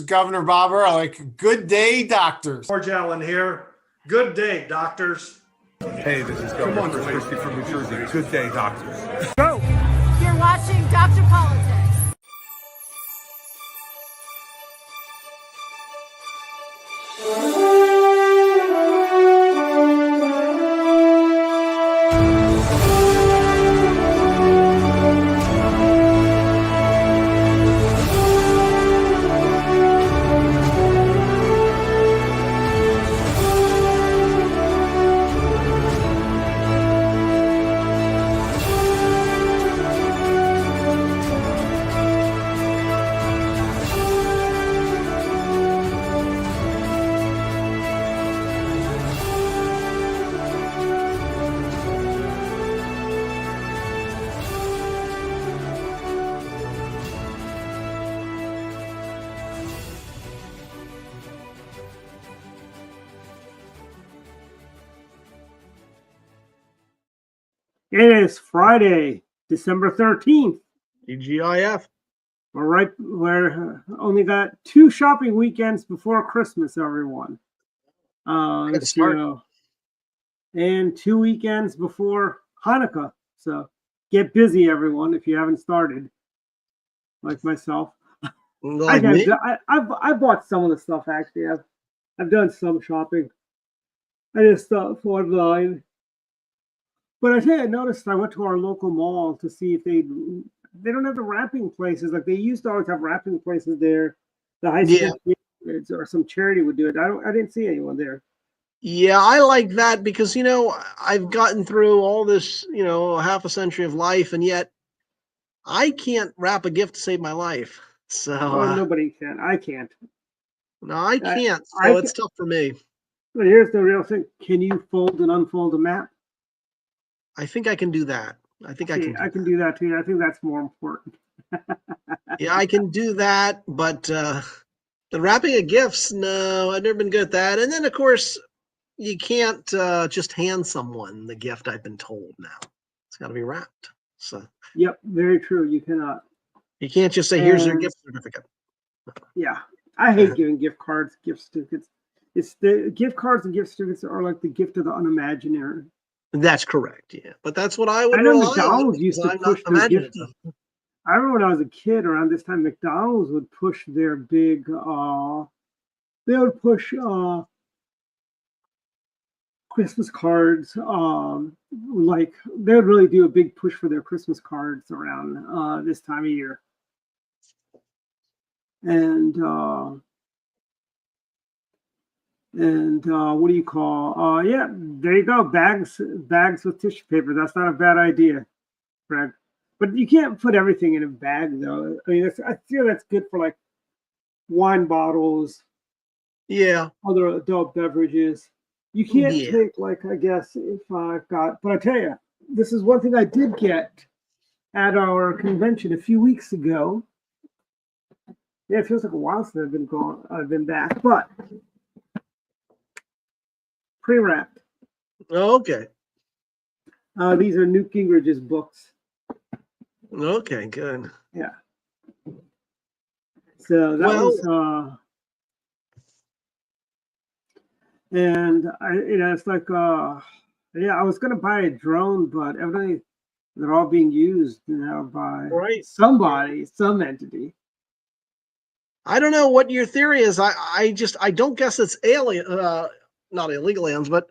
Governor Bobber. I like good day, doctors. George Allen here. Good day, doctors. Hey, this is Governor Chris Christie from New Jersey. Good day, doctors. Go! You're watching Dr. Politics. It is Friday, December 13th. TGIF. We're only got 2 shopping weekends before Christmas, everyone. And 2 weekends before Hanukkah. So get busy, everyone, if you haven't started. Like myself. I bought some of the stuff, actually. I've done some shopping. I just thought online. But I tell you, I noticed I went to our local mall to see if they don't have the wrapping places like they used to always have wrapping places there. The high school kids or some charity would do it. I didn't see anyone there. Yeah, I like that because I've gotten through all this half a century of life, and yet I can't wrap a gift to save my life. So nobody can. I can't. No, I can't. So it's tough for me. But here's the real thing: can you fold and unfold a map? I think I can do that. I can do that too. I think that's more important. Yeah, I can do that, but the wrapping of gifts, no, I've never been good at that. And then, of course, you can't just hand someone the gift. I've been told now it's got to be wrapped. So. Yep, very true. You cannot. You can't just say, "Here's your gift certificate." Yeah, I hate giving gift cards, gift certificates. It's the gift cards and gift certificates are like the gift of the unimaginary. That's correct, yeah. But that's what I would. I know McDonald's used to push their gift. I remember when I was a kid around this time, McDonald's would push their big. They would push Christmas cards. Like they would really do a big push for their Christmas cards around this time of year. And what do you call? Yeah, there you go. Bags with tissue paper. That's not a bad idea, Greg. But you can't put everything in a bag, though. I mean, I feel that's good for like wine bottles. Yeah. Other adult beverages. You can't take like, I guess if I've got. But I tell you, this is one thing I did get at our convention a few weeks ago. Yeah, it feels like a while since I've been gone. I've been back, but. Pre-wrapped. Oh, okay. These are Newt Gingrich's books. Okay, good. Yeah. So that was, and it's like, yeah, I was gonna buy a drone, but evidently they're all being used now by somebody, some entity. I don't know what your theory is. I don't guess it's alien. Not illegal aliens, but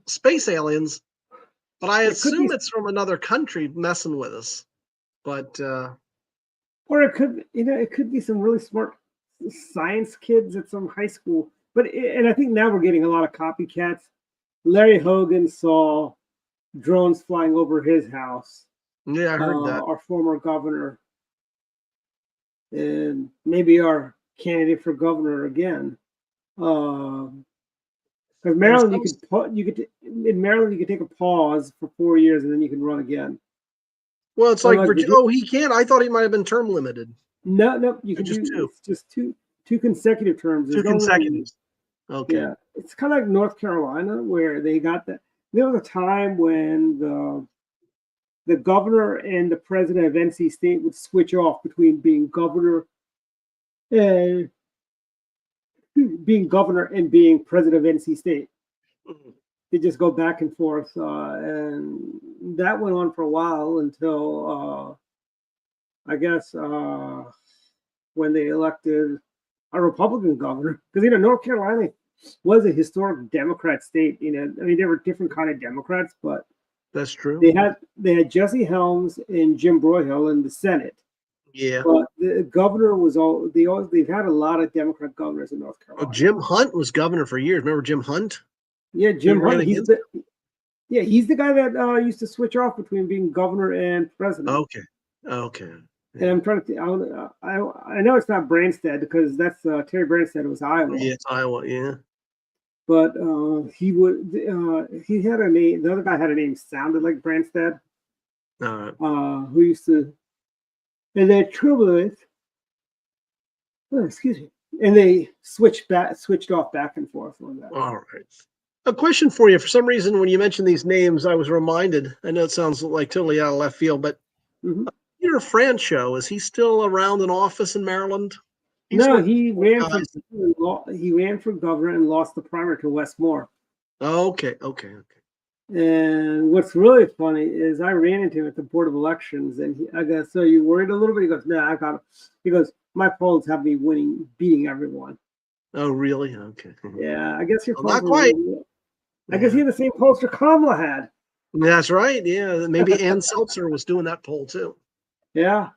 space aliens. But I assume it's from another country messing with us. But or it could be some really smart science kids at some high school. And I think now we're getting a lot of copycats. Larry Hogan saw drones flying over his house. Yeah, I heard that. Our former governor, and maybe our candidate for governor again. Because Maryland, in Maryland you could take a pause for 4 years and then you can run again. Well, it's like Virginia. Oh, he can't. I thought he might have been term limited. No, you can do two. It's just two consecutive terms. Two consecutive. Okay. Yeah, it's kind of like North Carolina where they got that. There was a time when the governor and the president of NC State would switch off between being governor and being governor and being president of NC State. Mhm. They just go back and forth, and that went on for a while until I guess when they elected a Republican governor, because North Carolina was a historic Democrat state. I mean, there were different kind of Democrats, but That's true. they had Jesse Helms and Jim Broyhill in the Senate. Yeah. But the governor was they've had a lot of Democrat governors in North Oh, Carolina. Jim Hunt was governor for years. Remember Jim Hunt? Yeah, Jim ran Hunt. against- He's the guy that used to switch off between being governor and president. Okay. Okay. And I'm trying to think. I know it's not Branstad because that's Terry Branstad was Iowa. Yeah, it's Iowa. Yeah. But he had a name. The other guy had a name sounded like Branstad. Who used to, and then excuse me, and they switched off back and forth on that. All right. A question for you. For some reason, when you mentioned these names, I was reminded. I know it sounds like totally out of left field, but Peter Franchot, is he still around in office in Maryland? No, he ran for governor and lost the primary to Wes Moore. Oh, okay. And what's really funny is I ran into him at the Board of Elections, and I go, "So you worried a little bit?" He goes, "No, I got it." He goes, "My polls have me beating everyone." Oh, really? Okay. Yeah, I guess your polls not quite. I guess he had the same polls Kamala had. That's right. Yeah, maybe Ann Seltzer was doing that poll too. Yeah.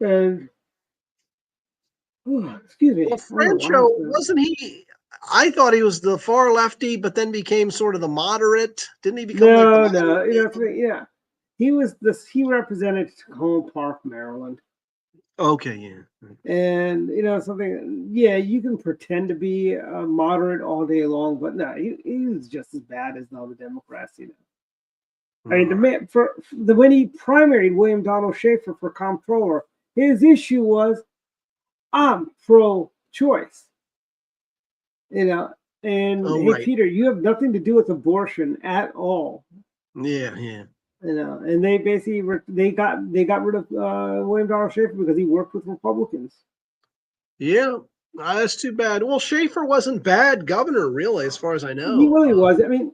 And excuse me. Well, Franchot, wasn't he? I thought he was the far lefty, but then became sort of the moderate. Didn't he become No. Yeah. He represented Tacoma Park, Maryland. Okay, yeah. And something, yeah, you can pretend to be a moderate all day long, but no, he was just as bad as all the Democrats. I mean, when he primaried William Donald Schaefer for comptroller, his issue was, I'm pro-choice. And right. Peter, you have nothing to do with abortion at all. Yeah. And they basically they got rid of William Donald Schaefer because he worked with Republicans. Yeah, that's too bad. Well, Schaefer wasn't bad governor, really, as far as I know. He really was. I mean,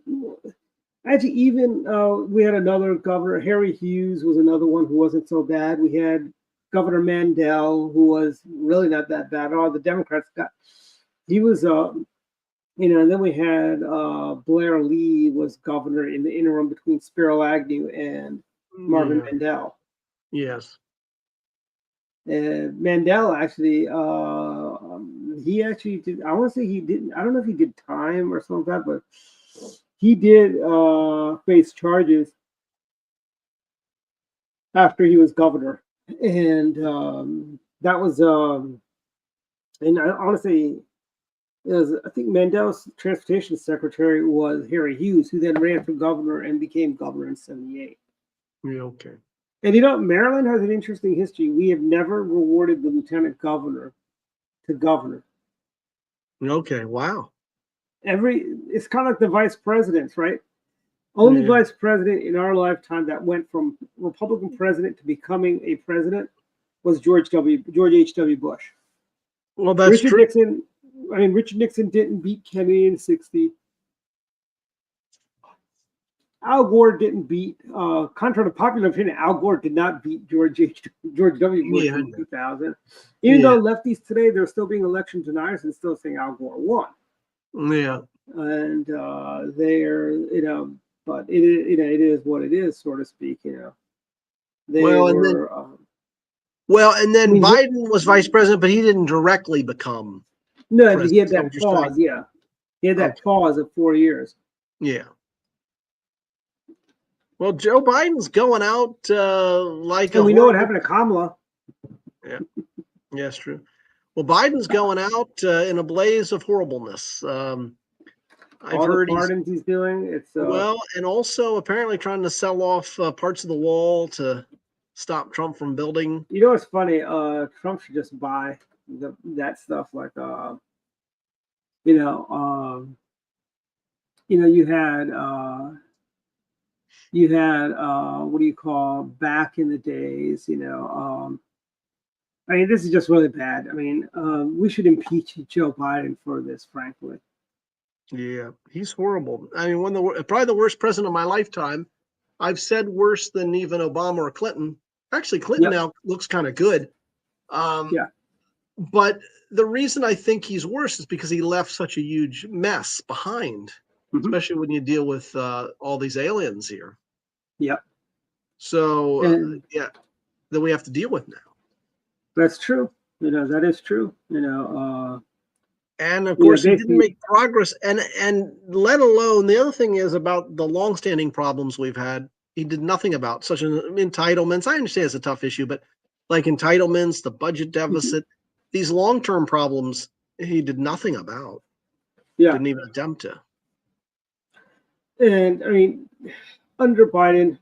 actually, even we had another governor, Harry Hughes was another one who wasn't so bad. We had Governor Mandel, who was really not that bad. All the Democrats he was, and then we had Blair Lee was governor in the interim between Spiro Agnew and Marvin Mandel. Yes. And Mandel actually, he actually did. I want to say he didn't. I don't know if he did time or something like that, but he did face charges after he was governor, and that was. And I honestly, I think Mandel's transportation secretary was Harry Hughes, who then ran for governor and became governor in '78. Yeah, okay. And Maryland has an interesting history. We have never rewarded the lieutenant governor to governor. Okay, wow. It's kind of like the vice presidents, right? Only vice president in our lifetime that went from Republican president to becoming a president was George H.W. Bush. Well, that's true. Richard Nixon didn't beat Kennedy in '60. Al Gore didn't beat, contrary to popular opinion, Al Gore did not beat George W. Bush in 2000. Even though lefties today, they're still being election deniers and still saying Al Gore won. Yeah. And they're, but it is what it is, so to speak, and then Biden was vice president, but he didn't directly become. No, president. he had that pause, yeah. He had that pause of 4 years. Yeah. Well, Joe Biden's going out like. And we know what happened to Kamala. Yeah, that's true. Well, Biden's going out in a blaze of horribleness. I've heard the pardons he's doing. It's and also apparently trying to sell off parts of the wall to stop Trump from building. You know what's funny? Trump should just buy that stuff. Like, you had what do you call back in the days? I mean, this is just really bad. I mean, we should impeach Joe Biden for this, frankly. Yeah, he's horrible. I mean, probably the worst president of my lifetime. I've said worse than even Obama or Clinton. Actually, Clinton now looks kind of good. Yeah. But the reason I think he's worse is because he left such a huge mess behind, especially when you deal with all these aliens here. Yep. So, that we have to deal with now. That's true. That is true. And of course, he didn't make progress. And let alone, the other thing is about the longstanding problems we've had. He did nothing about, such as entitlements. I understand it's a tough issue, but like entitlements, the budget deficit, these long-term problems, he did nothing about. Yeah. Didn't even attempt to. And I mean, under Biden,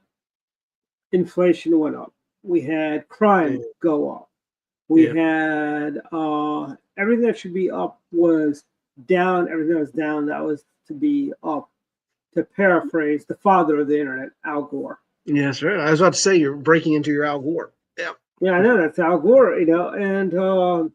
inflation went up. We had crime go up. We had everything that should be up was down. Everything that was down that was to be up. To paraphrase the father of the internet, Al Gore. Yes, right. I was about to say you're breaking into your Al Gore. Yeah. Yeah, I know that's Al Gore. And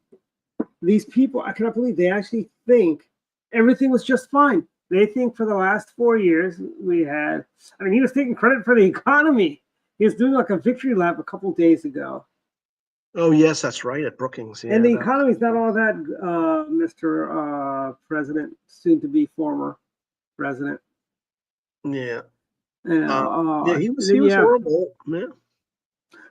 these people, I cannot believe they actually think everything was just fine. They think for the last 4 years we had. I mean, he was taking credit for the economy. He was doing like a victory lap a couple days ago. Oh, yes, that's right, at Brookings. Yeah, and the economy's not all that, Mr. President, soon to be former president. Yeah. He was horrible. Yeah.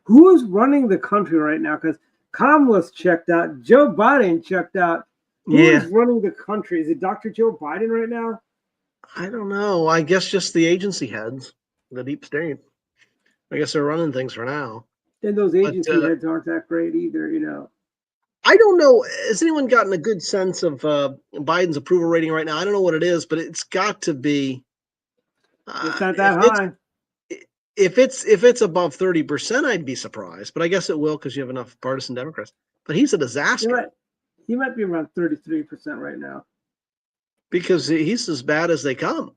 Who is running the country right now? Because Kamala's checked out. Joe Biden checked out. Who is running the country? Is it Dr. Joe Biden right now? I don't know. I guess just the agency heads, the deep state. I guess they're running things for now. And those agency heads aren't that great either, I don't know. Has anyone gotten a good sense of Biden's approval rating right now? I don't know what it is, but it's got to be. It's not that high. If it's above 30%, I'd be surprised. But I guess it will because you have enough partisan Democrats. But he's a disaster. He might be around 33% right now. Because he's as bad as they come.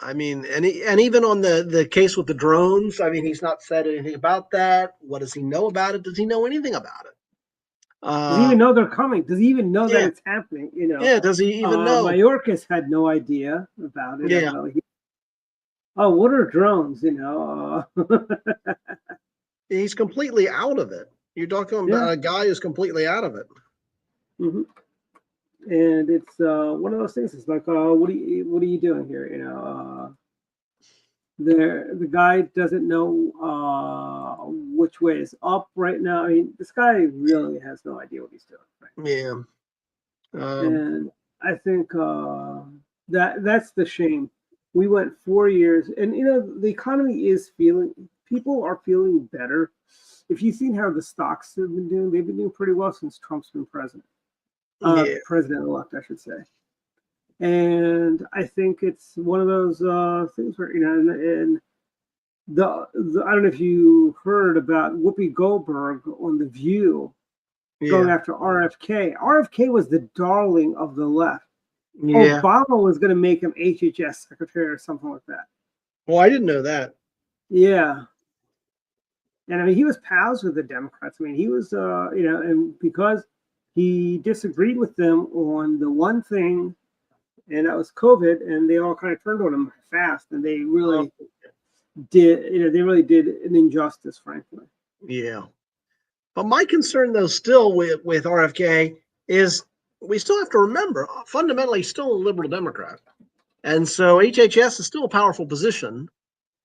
I mean, and even on the case with the drones, I mean, he's not said anything about that. What does he know about it? Does he know anything about it? Does he even know they're coming? Does he even know that it's happening? Yeah, does he even know? Mayorkas had no idea about it. Yeah. What are drones? He's completely out of it. You're talking about a guy who's completely out of it. Mm-hmm. And it's one of those things. It's like, what are you doing here? The guy doesn't know which way is up right now. I mean, this guy really has no idea what he's doing. Right? Yeah. And I think that's the shame. We went 4 years, and the economy is people are feeling better. If you've seen how the stocks have been doing, they've been doing pretty well since Trump's been president. President-elect, I should say. And I think it's one of those things where, and I don't know if you heard about Whoopi Goldberg on The View going after RFK. RFK was the darling of the left. Yeah. Obama was going to make him HHS secretary or something like that. Well, I didn't know that. Yeah. And I mean, he was pals with the Democrats. I mean, he was, and because he disagreed with them on the one thing, and that was COVID, and they all kind of turned on him fast, and they really did, they really did an injustice, frankly. Yeah. But my concern, though, still with RFK is we still have to remember, fundamentally, still a liberal Democrat. And so HHS is still a powerful position.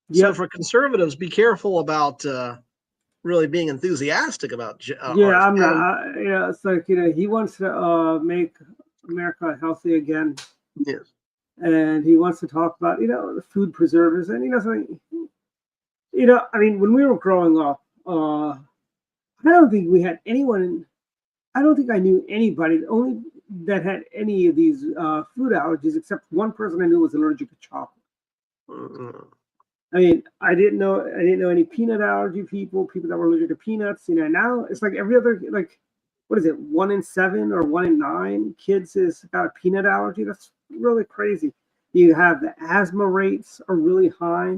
Yep. So for conservatives, be careful about really being enthusiastic about RFK. I'm not. It's like, he wants to make America healthy again. Yes. And he wants to talk about, the food preservatives. And, I mean, when we were growing up, I don't think we had anyone, I don't think I knew anybody that had any of these food allergies, except one person I knew was allergic to chocolate. Mm-hmm. I mean, I didn't know any peanut allergy people that were allergic to peanuts. Now it's like every other, like, what is it, 1 in 7 or 1 in 9 kids has got a peanut allergy. That's really crazy. You have the asthma rates are really high,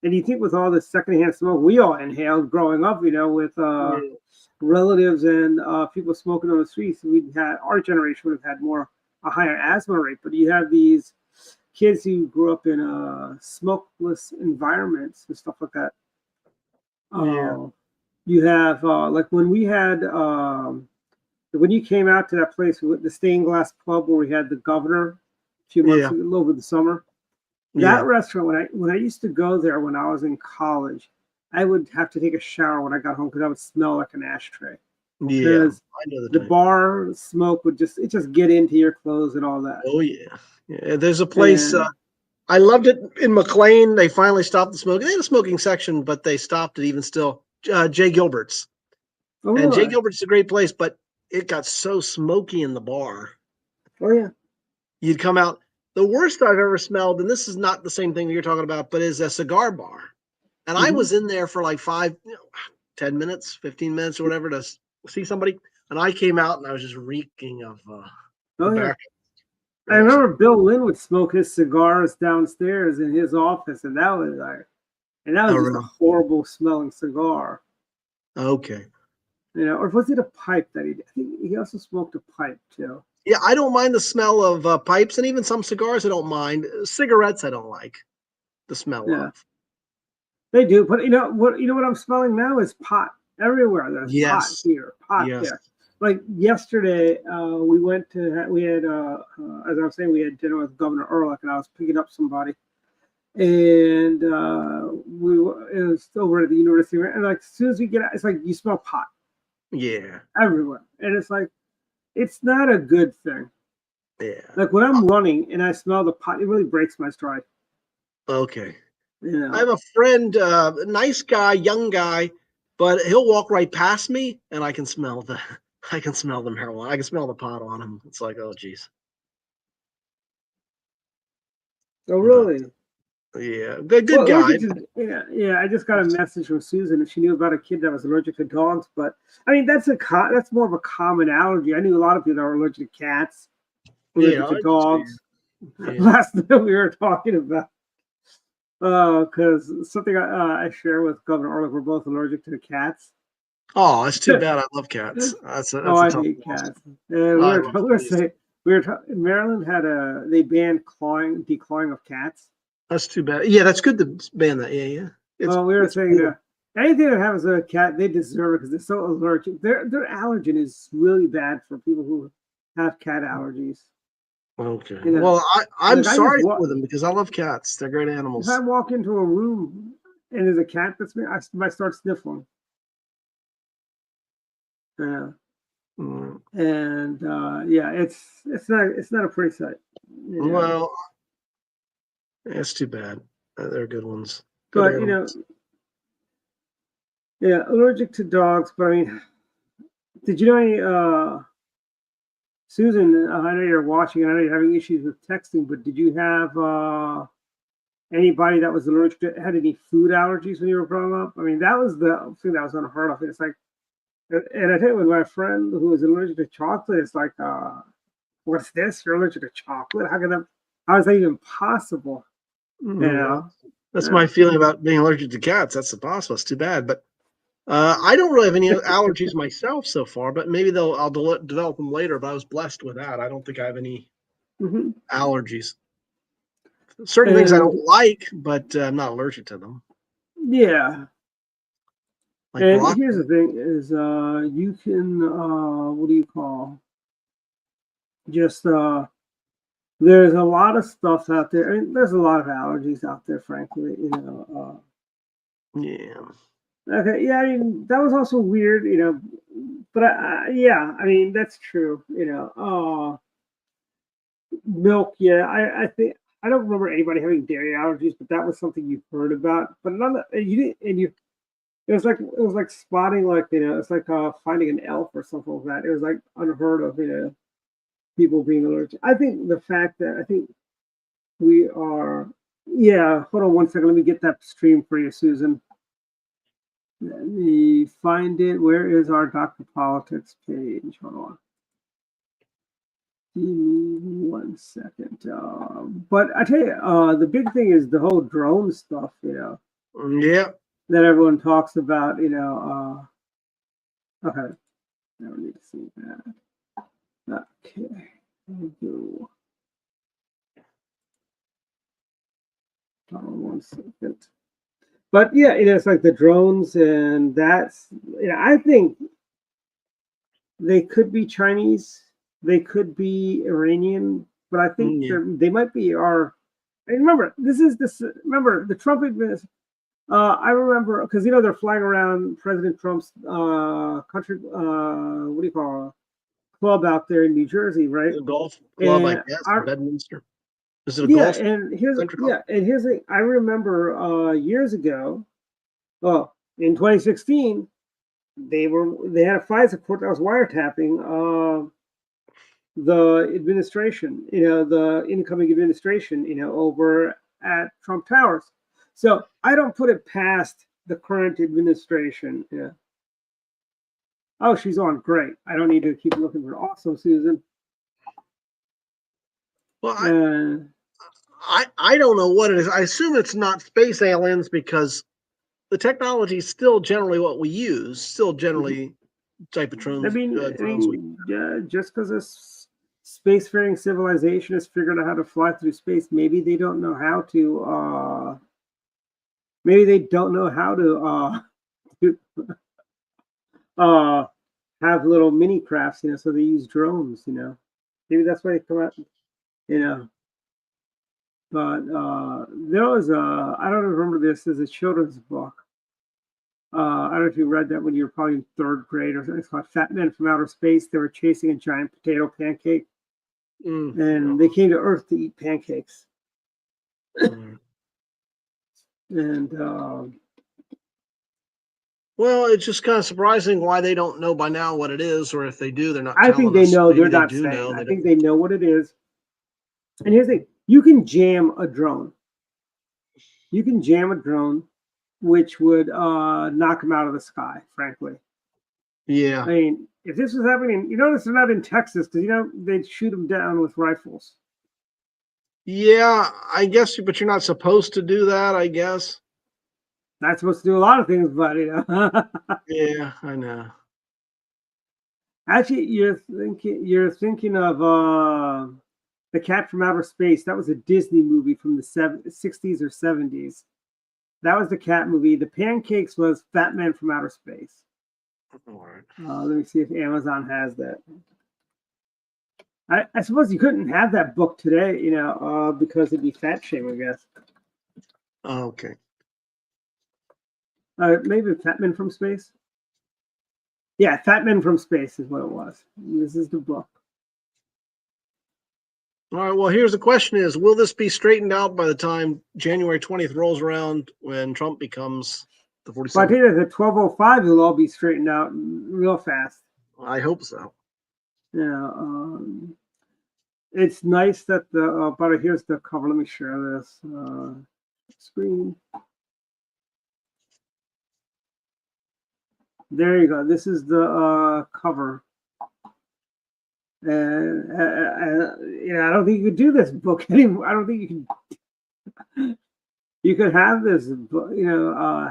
And you think with all this secondhand smoke we all inhaled growing up, with relatives and people smoking on the streets, our generation would have had a higher asthma rate. But you have these kids who grew up in smokeless environments and stuff like that. You have like when you came out to that place with the stained glass pub where we had the governor a few months ago over the summer. That restaurant, when I used to go there when I was in college, I would have to take a shower when I got home because I would smell like an ashtray. Because the bar smoke would just get into your clothes and all that. Oh yeah. There's a place. I loved it in McLean. They finally stopped the smoking. They had a smoking section, but they stopped it even still. Jay Gilbert's. Oh, and really? Jay Gilbert's is a great place, but it got so smoky in the bar. Oh yeah. You'd come out. The worst I've ever smelled, and this is not the same thing you're talking about, but is a cigar bar. And I was in there for like 10 minutes, 15 minutes or whatever to see somebody. And I came out and I was just reeking of tobacco. I remember Bill Lynn would smoke his cigars downstairs in his office, and that was just a horrible smelling cigar. Okay. Or was it a pipe that he did? I think he also smoked a pipe too. Yeah, I don't mind the smell of pipes, and even some cigars I don't mind. Cigarettes I don't like the smell of. They do, but you know what I'm smelling now is pot everywhere. There's pot here, pot there. Like yesterday, we had as I was saying, we had dinner with Governor Ehrlich, and I was picking up somebody, and it was over at the university, and like as soon as we get out, it's like you smell pot. Yeah. Everywhere, and it's like. It's not a good thing. Yeah. Like when I'm running and I smell the pot, it really breaks my stride. Okay. I have a friend, nice guy, young guy, but he'll walk right past me and I can smell the marijuana. I can smell the pot on him. It's like, oh geez. Oh really? Yeah. Good guy. I just got a message from Susan and she knew about a kid that was allergic to dogs, but I mean that's more of a common allergy. I knew a lot of people that were allergic to cats, allergic to dogs. Last night we were talking about because something I share with Governor Ehrlich, we're both allergic to the cats. Oh, that's too bad. I love cats. That's I hate cats. And Maryland they banned declawing of cats. That's too bad. Yeah, that's good to ban that. Yeah. We were saying that anything that happens to a cat, they deserve it because they're so allergic. Their allergen is really bad for people who have cat allergies. Okay. Well, I'm sorry for them because I love cats. They're great animals. If I walk into a room and there's a cat that's me, I might start sniffling. And it's not a pretty sight. Well, that's too bad. They're good ones. But allergic to dogs. But I mean, did you know any? Susan, I know you're watching, and I know you're having issues with texting. But did you have anybody that was allergic to had any food allergies when you were growing up? I mean, that was the thing that was unheard of. It's like. And I tell you, with my friend who was allergic to chocolate, it's like, what's this? You're allergic to chocolate? How is that even possible? That's my feeling about being allergic to cats. That's impossible. It's too bad. But I don't really have any allergies myself so far, but maybe I'll develop them later. But I was blessed with that. I don't think I have any allergies. Certain things I don't like, but I'm not allergic to them. Yeah. Like and broccoli. Here's the thing: is you can what do you call? Just there's a lot of stuff out there. I mean, there's a lot of allergies out there, frankly. Yeah. Okay. Yeah. I mean, that was also weird. But yeah. I mean, that's true. Milk. Yeah. I think I don't remember anybody having dairy allergies, but that was something you heard about. But you didn't, and you. It was like spotting, it's like finding an elf or something like that. It was like unheard of, people being allergic. I think the fact that we are, hold on one second. Let me get that stream for you, Susan. Let me find it. Where is our Dr. Politics page? Hold on. Give me 1 second. But I tell you, the big thing is the whole drone stuff, Yeah. that everyone talks about. Okay, I don't need to see that. Okay, we'll go. Hold on 1 second. But yeah, it's like the drones, and that's I think they could be Chinese, they could be Iranian, but I think they might be our. And remember, Remember the Trump administration. I remember because they're flying around President Trump's country. What do you call it? Club out there in New Jersey, right? The golf club, I guess, in Bedminster. Is it a golf? And here's the. I remember years ago. Well, in 2016, they had a FISA court that was wiretapping the administration, the incoming administration, over at Trump Towers. So I don't put it past the current administration. Yeah. Oh, she's on. Great. I don't need to keep looking for awesome, Susan. Well, I don't know what it is. I assume it's not space aliens because the technology is still generally what we use. Still generally type of drones. Just because a spacefaring civilization has figured out how to fly through space, maybe they don't know how to. Maybe they don't know how to have little mini crafts, so they use drones, Maybe that's why they come out, But there was I don't remember this as a children's book. I don't know if you read that when you were probably in 3rd grade or something. It's called Fat Men from Outer Space. They were chasing a giant potato pancake, and they came to Earth to eat pancakes. And well, it's just kind of surprising why they don't know by now what it is, or if they do, they're not. I think they know. They're not saying. I think they know what it is. And here's the thing: you can jam a drone. You can jam a drone, which would knock them out of the sky. Frankly. Yeah. I mean, if this was happening, notice they're not in Texas because they'd shoot them down with rifles. Yeah, I guess, but you're not supposed to do that, I guess. Not supposed to do a lot of things, but Yeah, I know. Actually, you're thinking of The Cat from Outer Space. That was a Disney movie from the 60s or 70s. That was the cat movie. The pancakes was Fat Man from Outer Space. Let me see if Amazon has that. I suppose you couldn't have that book today, because it'd be fat shaming, I guess. Oh, okay. Maybe Fat Men from Space. Yeah, Fat Men from Space is what it was. This is the book. All right. Well, here's the question: will this be straightened out by the time January 20th rolls around when Trump becomes the 47th? Well, I think at 12:05, it'll all be straightened out real fast. I hope so. Yeah. It's nice that but here's the cover. Let me share this screen. There you go. This is the cover. And I don't think you could do this book anymore. I don't think you can. You could have this,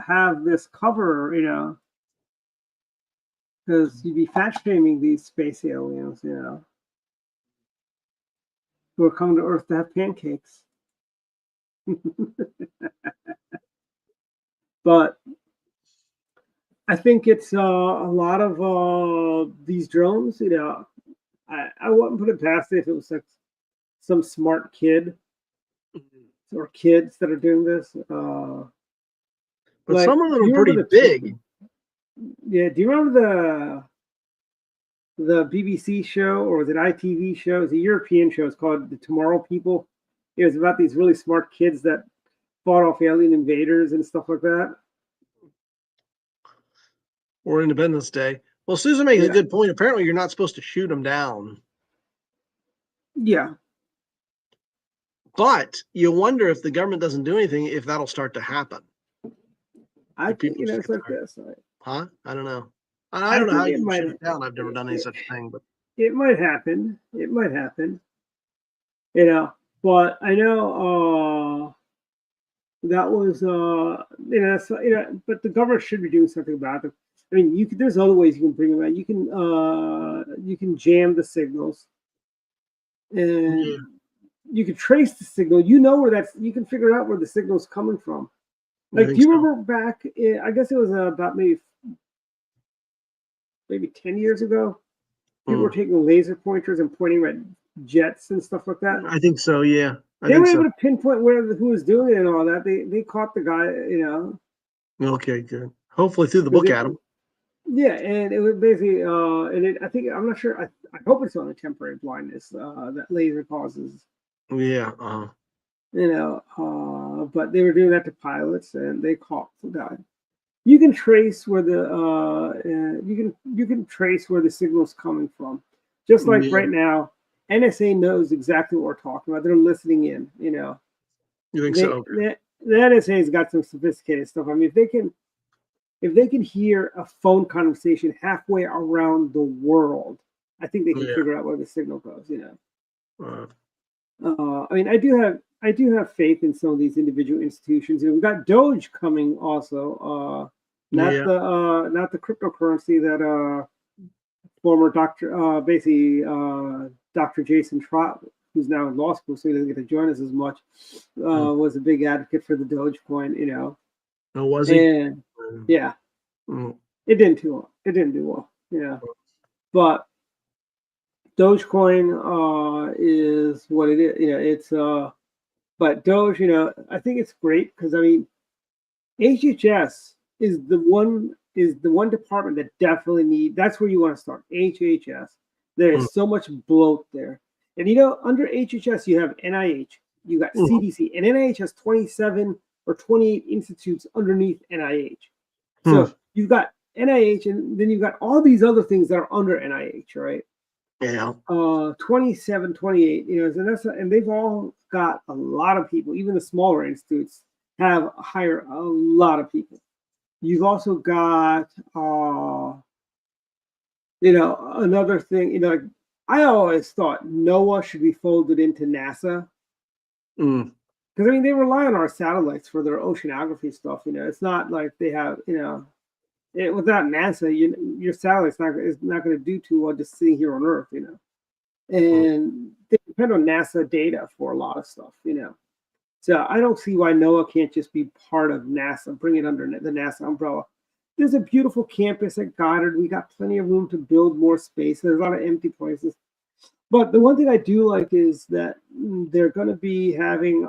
have this cover, because you'd be fat shaming these space aliens, who are coming to Earth to have pancakes. But I think it's a lot of these drones, I wouldn't put it past it if it was like some smart kid or kids that are doing this. But some of them are pretty big. Yeah, do you remember the BBC show, or was it ITV show? It's a European show. It's called The Tomorrow People. It was about these really smart kids that fought off alien invaders and stuff like that. Or Independence Day. Well, Susan makes a good point. Apparently, you're not supposed to shoot them down. Yeah. But you wonder if the government doesn't do anything, if that'll start to happen. I think it's like this. Huh? I don't know. I don't know how you shoot it down. I've never done any such thing, but it might happen. It might happen. But I know That was, but the government should be doing something about it. I mean, there's other ways you can bring them out. You can jam the signals, and Yeah. you can trace the signal. You know where you can figure out where the signal's coming from. I Like, do think you so. remember back? I guess it was about maybe 10 years ago. People were taking laser pointers and pointing at jets and stuff like that. I think so. Yeah, I They think were so. able to pinpoint who was doing it and all that. They caught the guy, Okay, good. Hopefully through the 'cause book, Adam. yeah, and it was basically, I think I'm not sure. I hope it's only temporary blindness that laser causes. Yeah. But they were doing that to pilots, and they caught the guy. You can trace where you can trace where the signal's coming from. Just like Yeah. right now, NSA knows exactly what we're talking about. They're listening in. You think They, so? Okay. the NSA's got some sophisticated stuff. I mean, if they can hear a phone conversation halfway around the world, I think they can Yeah. figure out where the signal goes. Uh, I mean, I do have faith in some of these individual institutions. We've got Doge coming also. Yeah. Not the cryptocurrency that former doctor, basically Dr. Jason Trott, who's now in law school, so he doesn't get to join us as much, was a big advocate for the Dogecoin. Oh, was he? And yeah, Mm. it didn't do well. It didn't do well. But Dogecoin is what it is. It's but Doge, I think it's great because, I mean, HHS is the one department that definitely that's where you want to start. HHS. There's so much bloat there. And under HHS you have NIH, you got CDC, and NIH has 27 or 28 institutes underneath NIH. So you've got NIH, and then you've got all these other things that are under NIH, right? Yeah. 27, 28, and they've all got a lot of people. Even the smaller institutes hire a lot of people. You've also got, another thing, I always thought NOAA should be folded into NASA. Because, I mean, they rely on our satellites for their oceanography stuff. It's not like they have, without NASA, your satellite's is not going to do too well just sitting here on Earth, and they depend on NASA data for a lot of stuff, So I don't see why NOAA can't just be part of NASA, bring it under the NASA umbrella. There's a beautiful campus at Goddard. We got plenty of room to build more space. There's a lot of empty places. But the one thing I do like is that they're going to be having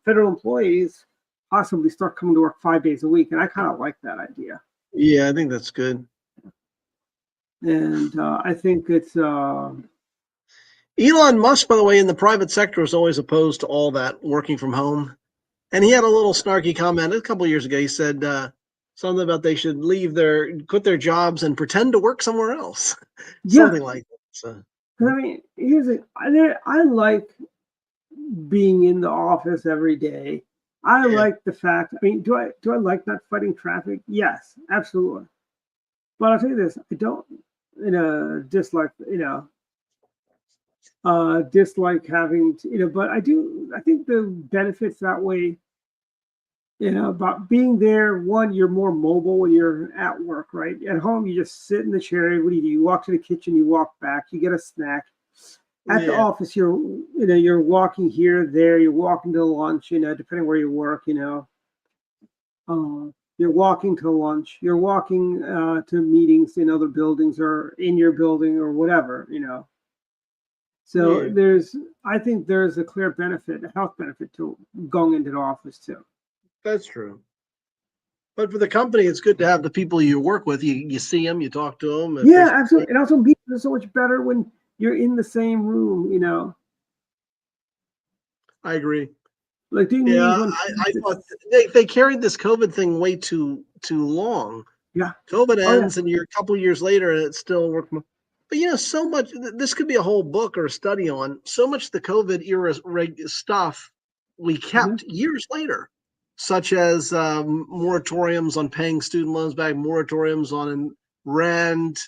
federal employees possibly start coming to work 5 days a week. And I kind of like that idea. Yeah, I think that's good. And I think it's... Elon Musk, by the way, in the private sector is always opposed to all that working from home. And he had a little snarky comment a couple of years ago. He said something about they should quit their jobs and pretend to work somewhere else. Something like that. So. I mean, I like being in the office every day. I like the fact. I mean, do I like not fighting traffic? Yes, absolutely. But I'll tell you this: I don't, dislike, dislike having to, but I do. I think the benefits that way, about being there. One, you're more mobile when you're at work, right? At home, you just sit in the chair. What do? You walk to the kitchen, you walk back, you get a snack. At the office, you're walking here, there, you're walking to lunch, depending where you work, you're walking to lunch, you're walking to meetings in other buildings or in your building or whatever, So I think there's a clear benefit, a health benefit to going into the office too. That's true. But for the company, it's good to have the people you work with. You see them, you talk to them. Yeah, absolutely. And also, meetings are so much better when you're in the same room, I agree. Like doing I thought they carried this COVID thing way too long. Yeah. COVID ends, and you're a couple years later, and it's still working. But so much. This could be a whole book or a study on so much the COVID era stuff we kept years later, such as moratoriums on paying student loans back, moratoriums on rent,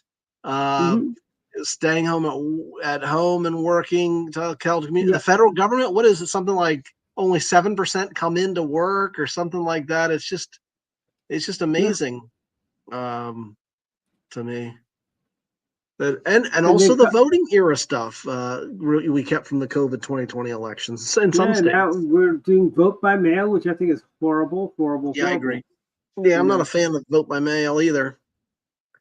staying home at home and working to community. The federal government, what is it? Something like only 7% come into work or something like that. It's just amazing to me. And also the voting era stuff we kept from the COVID 2020 elections in some states. Now we're doing vote by mail, which I think is horrible. Yeah, I agree. Yeah, I'm not a fan of vote by mail either.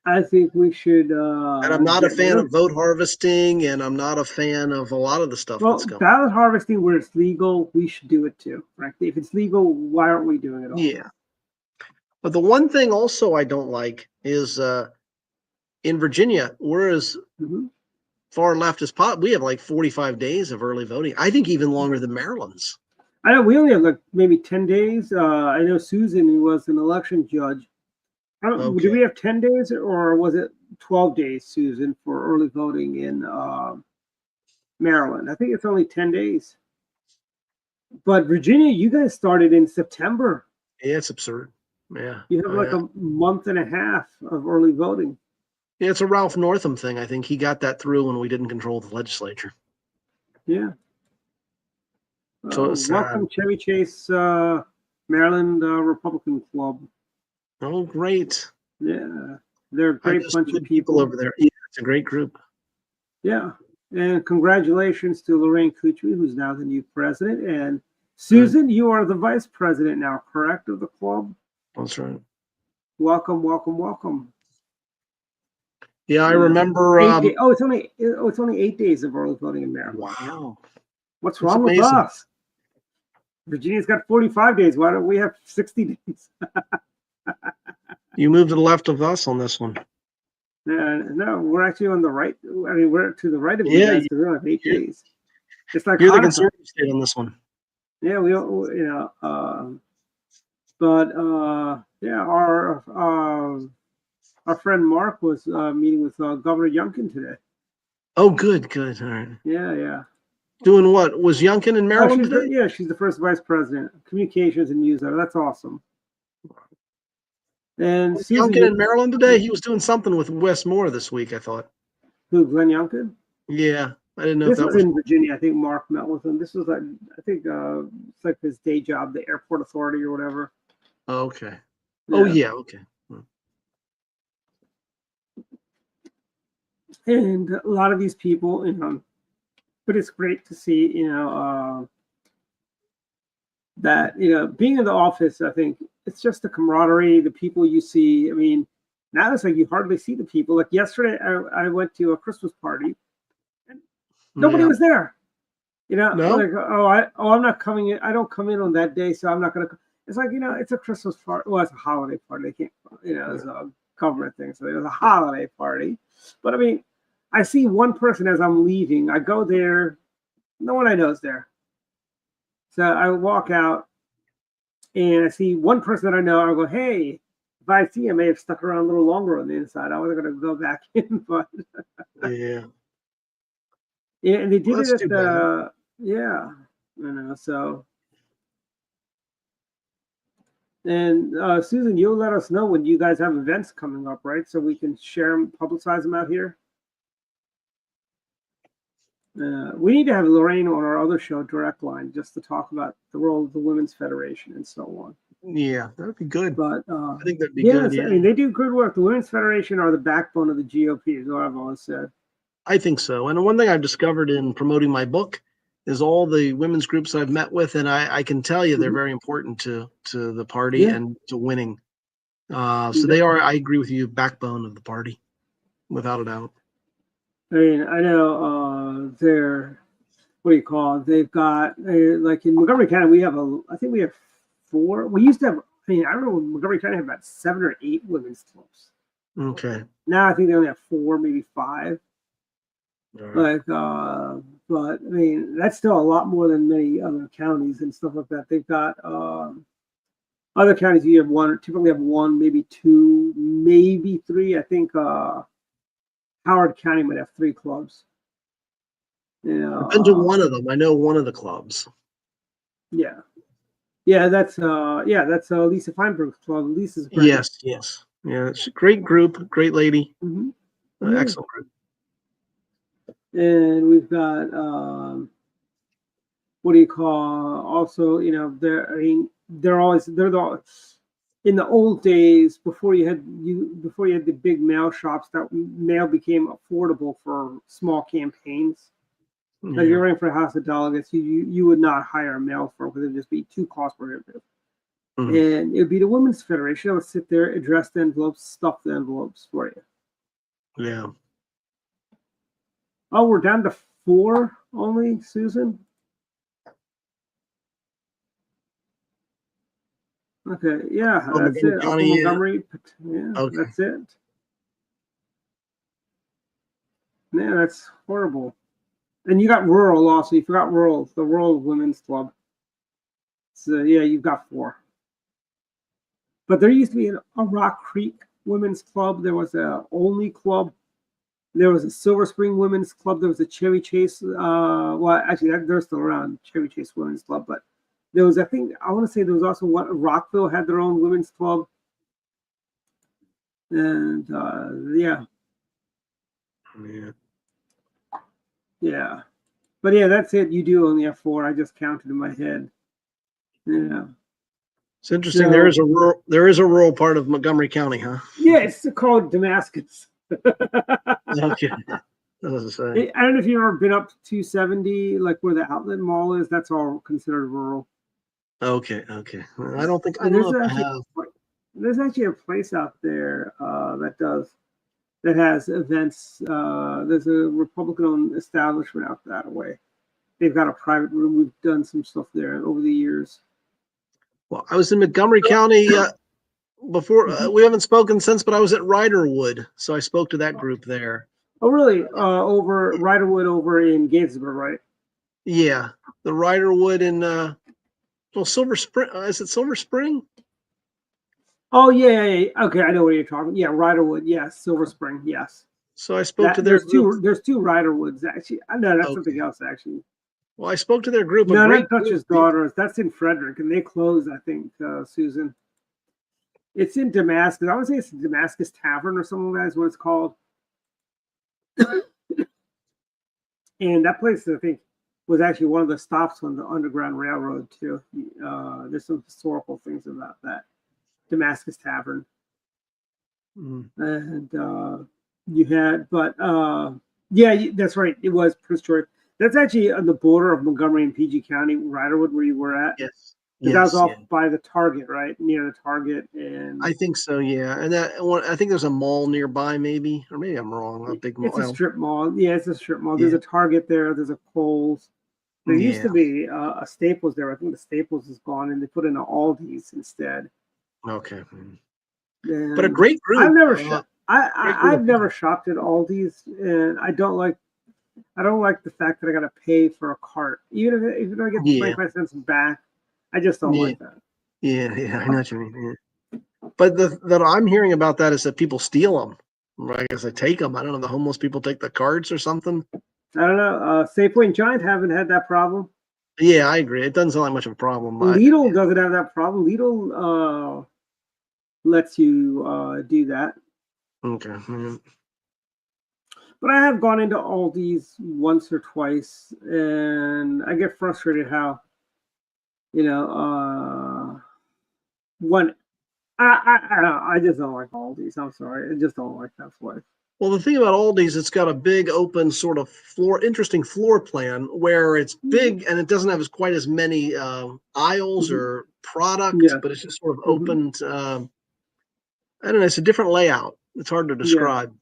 I think we should. And I'm not a fan of vote harvesting, and I'm not a fan of a lot of the stuff that's going on. Ballot harvesting, where it's legal, we should do it too. Frankly, if it's legal, why aren't we doing it all? Yeah. But the one thing also I don't like is in Virginia, we're as far left as possible. We have like 45 days of early voting. I think even longer than Maryland's. I know we only have like maybe 10 days. I know Susan was an election judge. Did we have 10 days or was it 12 days, Susan, for early voting in Maryland? I think it's only 10 days. But Virginia, you guys started in September. Yeah, it's absurd. Yeah. You have like a month and a half of early voting. Yeah, it's a Ralph Northam thing. I think he got that through when we didn't control the legislature. Yeah. So it's welcome, Chevy Chase, Maryland Republican Club. Oh, great. Yeah. They're a great bunch of people over there. Yeah, it's a great group. Yeah. And congratulations to Lorraine Kutry, who's now the new president. And Susan, you are the vice president now, correct, of the club? That's right. Welcome, welcome, welcome. Yeah, I remember. It's only 8 days of early voting in Maryland. Wow. What's wrong with us? Virginia's got 45 days. Why don't we have 60 days? You moved to the left of us on this one. No, we're actually on the right. I mean, we're to the right of you guys. We only have 8 days. It's like you're the conservative state on this one. Yeah, our friend Mark was meeting with Governor Youngkin today. Oh, good. All right. Yeah. Doing what? Was Youngkin in Maryland today? Yeah, she's the first vice president, communications and newsletter. That's awesome. And was Youngkin in Maryland today? He was doing something with Wes Moore this week, I thought. Who, Glenn Youngkin? Yeah, I didn't know this if that was in Virginia. I think Mark met with him. This was like, I think it's like his day job, the airport authority or whatever. Oh, okay. Yeah. Oh, yeah, okay. And a lot of these people, but it's great to see, that, being in the office, I think it's just the camaraderie, the people you see. I mean, now it's like you hardly see the people. Like yesterday, I went to a Christmas party and nobody was there. No? Like, I'm not coming in. I don't come in on that day, so I'm not going to. It's like, it's a Christmas party. Well, it's a holiday party. They can't, it's a government thing. So it was a holiday party. But I mean, I see one person as I'm leaving. I go there. No one I know is there. So I walk out and I see one person that I know. I go, hey, if I see, I may have stuck around a little longer on the inside. I wasn't going to go back in, but yeah. Yeah, and they did it at the, so. And Susan, you'll let us know when you guys have events coming up, right? So we can share them, publicize them out here. We need to have Lorraine on our other show, Direct Line, just to talk about the role of the Women's Federation and so on. Yeah, that would be good. But I think that'd be good. Yeah. I mean, they do good work. The Women's Federation are the backbone of the GOP, is what I've always said. I think so. And one thing I've discovered in promoting my book is all the women's groups I've met with, and I can tell you they're very important to the party and to winning. So they are, I agree with you, backbone of the party, without a doubt. I mean, I know they're, what do you call it? They've got, like in Montgomery County, I think we have 4. We used to have, I remember Montgomery County had about 7 or 8 women's clubs. Okay. Now I think they only have 4, maybe 5. Right. But I mean, that's still a lot more than many other counties and stuff like that. They've got other counties. You have typically have 1, maybe 2, maybe 3. I think Howard County might have 3 clubs. I've been to one of them. I know one of the clubs. Yeah, that's Lisa Feinberg's club. Lisa's great. Yes. Yeah, it's a great group, great lady. Mm-hmm. Excellent group. And we've got what do you call? Also, you know, they're the in the old days before you had the big mail shops, that mail became affordable for small campaigns. Like if you're running for a House of Delegates, you would not hire a mail firm because it would just be too cost prohibitive. And it would be the Women's Federation that would sit there, address the envelopes, stuff the envelopes for you. Yeah. Oh, we're down to 4 only, Susan. Okay, yeah, Oh, that's Montgomery it. County, Upper yeah. Montgomery, yeah, Okay. that's it. Yeah, that's horrible. And you got rural also. You forgot rural, the Rural Women's Club. So yeah, you've got 4. But there used to be a Rock Creek Women's Club. There was a Olney Club. There was a Silver Spring Women's Club. There was a Chevy Chase. Well, actually, they're still around, Chevy Chase Women's Club. But there was, I want to say there was also one, Rockville had their own women's club. And yeah. But yeah, that's it. You do only have 4. I just counted in my head. Yeah. It's interesting. So, there is a rural part of Montgomery County, huh? Yeah, it's called Damascus. Okay. That doesn't say. I don't know if you've ever been up to 270, like where the Outlet Mall is. That's all considered rural. Okay. Well, I don't think I have. There's actually a place out there that has events. There's a Republican-owned establishment out that way. They've got a private room. We've done some stuff there over the years. Well, I was in Montgomery County before. We haven't spoken since, but I was at Riderwood, so I spoke to that group there. Oh, really? Over Riderwood over in Gainesville, right? Yeah, the Riderwood in Silver Spring. Is it Silver Spring? Oh yeah. Okay, I know what you're talking. Yeah, Riderwood. Yes, Silver Spring. Yes. So I spoke to their group. There's 2 Riderwoods actually. No, that's something else actually. Well, I spoke to their group. No, not Dutch's Daughters. That's in Frederick, and they closed, I think, Susan. It's in Damascus. I would say it's Damascus Tavern or something like that is what it's called. And that place, I think, was actually one of the stops on the Underground Railroad, too. There's some historical things about that. Damascus Tavern. And you had, but yeah, that's right. It was Prince George. That's actually on the border of Montgomery and PG County, Riderwood, where you were at. Yes. That was off by the Target, right? Near the Target. And I think so, yeah. And I think there's a mall nearby, maybe. Or maybe I'm wrong. A big mall. It's a strip mall. Yeah, it's a strip mall. There's a Target there. There's a Kohl's. There used to be a Staples there. I think the Staples is gone, and they put in an Aldi's instead. Okay. And but a great group. I've never I've never shopped at Aldi's, and I don't like the fact that I got to pay for a cart, even if I get 25 cents back. I just don't like that. Yeah, I know what you mean. Yeah. But that I'm hearing about that is that people steal them. I guess they take them. I don't know. The homeless people take the carts or something. I don't know. Safeway and Giant haven't had that problem. Yeah, I agree. It doesn't sound like much of a problem. Lidl doesn't have that problem. Lidl lets you do that. Okay. But I have gone into Aldi's once or twice, and I get frustrated how, I just don't like Aldi's. I'm sorry. I just don't like that place. Well, the thing about Aldi's, it's got a big open sort of interesting floor plan where it's big and it doesn't have quite as many aisles or products, but it's just sort of opened. I don't know. It's a different layout. It's hard to describe.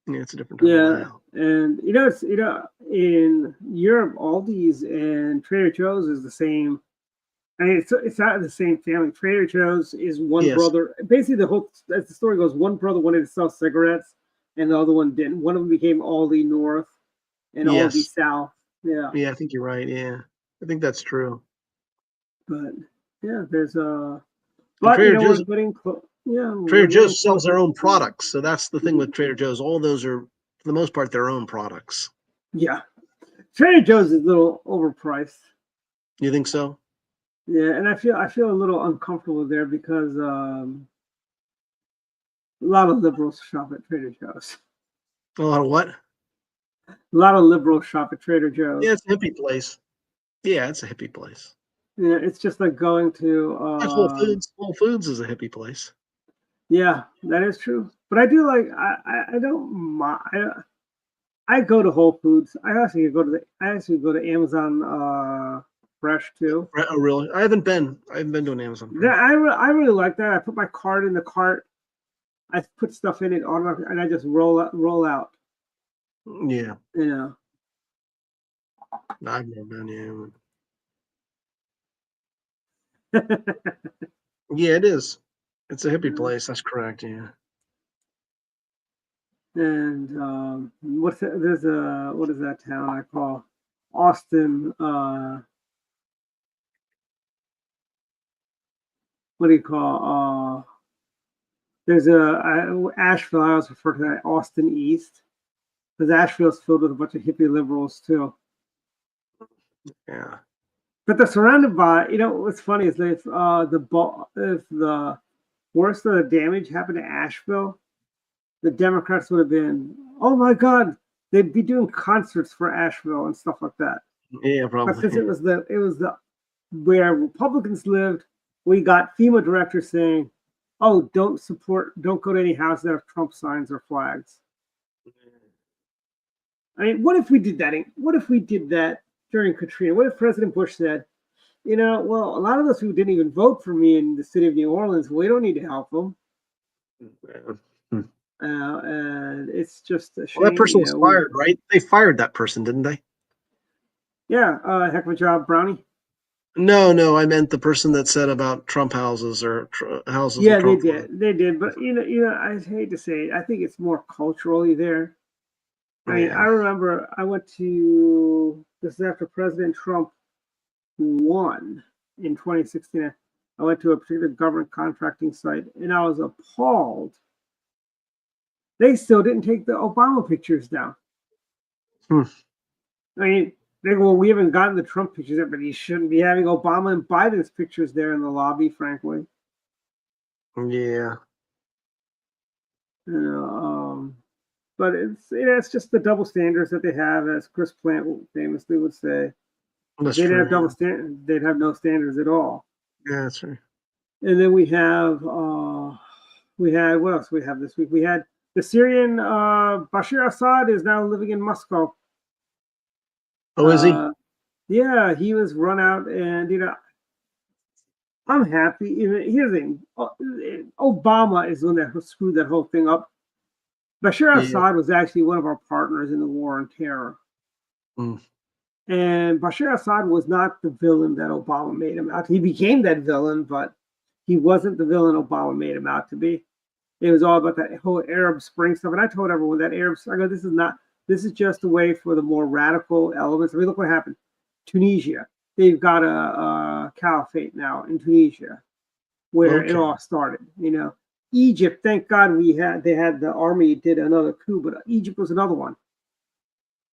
Yeah, it's a different type of layout. And it's in Europe, Aldi's and Trader Joe's is the same. I mean, it's not the same family. Trader Joe's is one brother. Basically, as the story goes, one brother wanted to sell cigarettes, and the other one didn't. One of them became Aldi North and Aldi South. Yeah. Yeah, I think you're right. Yeah, I think that's true. But yeah, there's a. But Trader Joe's. Trader Joe's sells their own products, so that's the thing with Trader Joe's. All those are, for the most part, their own products. Yeah, Trader Joe's is a little overpriced. You think so? Yeah, and I feel a little uncomfortable there because a lot of liberals shop at Trader Joe's. A lot of what? A lot of liberals shop at Trader Joe's. Yeah, it's a hippie place. Yeah, it's a hippie place. Yeah, it's just like going to Whole Foods. Whole Foods is a hippie place. yeah, that is true. But I do like I don't mind. I go to Whole Foods. I actually go to Amazon Fresh too. Oh, really? I haven't been to an Amazon. I really like that. I put my card in the cart. I put stuff in it automatically, and I just roll out. Yeah, You know. I've never been. Yeah, it is. It's a hippie place. That's correct. Yeah. And what's that? There's a what is that town I call Austin? What do you call? There's Asheville. I always refer to that Austin East because Asheville's filled with a bunch of hippie liberals too. Yeah. But they're surrounded by. What's funny is that if the worst of the damage happened to Asheville, the Democrats would have been, oh my God, they'd be doing concerts for Asheville and stuff like that. Yeah, But probably. since it was the where Republicans lived, we got FEMA directors saying, "Oh, don't go to any houses that have Trump signs or flags." I mean, what if we did that? What if we did that during Katrina? What if President Bush said, well, a lot of those people didn't even vote for me in the city of New Orleans. We don't need to help them. And it's just a shame. Well, that person was fired, right? They fired that person, didn't they? Yeah, heck of a job, Brownie. No, I meant the person that said about Trump houses or houses. Yeah, they did. But I hate to say it, I think it's more culturally there. I mean, I remember I went to this is after President Trump won in 2016. I went to a particular government contracting site, and I was appalled. They still didn't take the Obama pictures down. I mean, they go, well, we haven't gotten the Trump pictures yet, but you shouldn't be having Obama and Biden's pictures there in the lobby, frankly. Yeah. But it's just the double standards that they have, as Chris Plant famously would say. That's They'd true. have double standards. They'd have no standards at all. Yeah, that's right. And then we had what else we have this week? We had the Syrian Bashar Assad is now living in Moscow. Oh, is he? Yeah, he was run out, and I'm happy. Here's the thing: Obama is the one that screwed that whole thing up. Bashar Assad was actually one of our partners in the war on terror. And Bashar Assad was not the villain that Obama made him out to. He became that villain, but he wasn't the villain Obama made him out to be. It was all about that whole Arab Spring stuff. And I told everyone that this is just a way for the more radical elements. I mean, look what happened. Tunisia. They've got a caliphate now in Tunisia where it all started, Egypt, thank God the army did another coup, but Egypt was another one.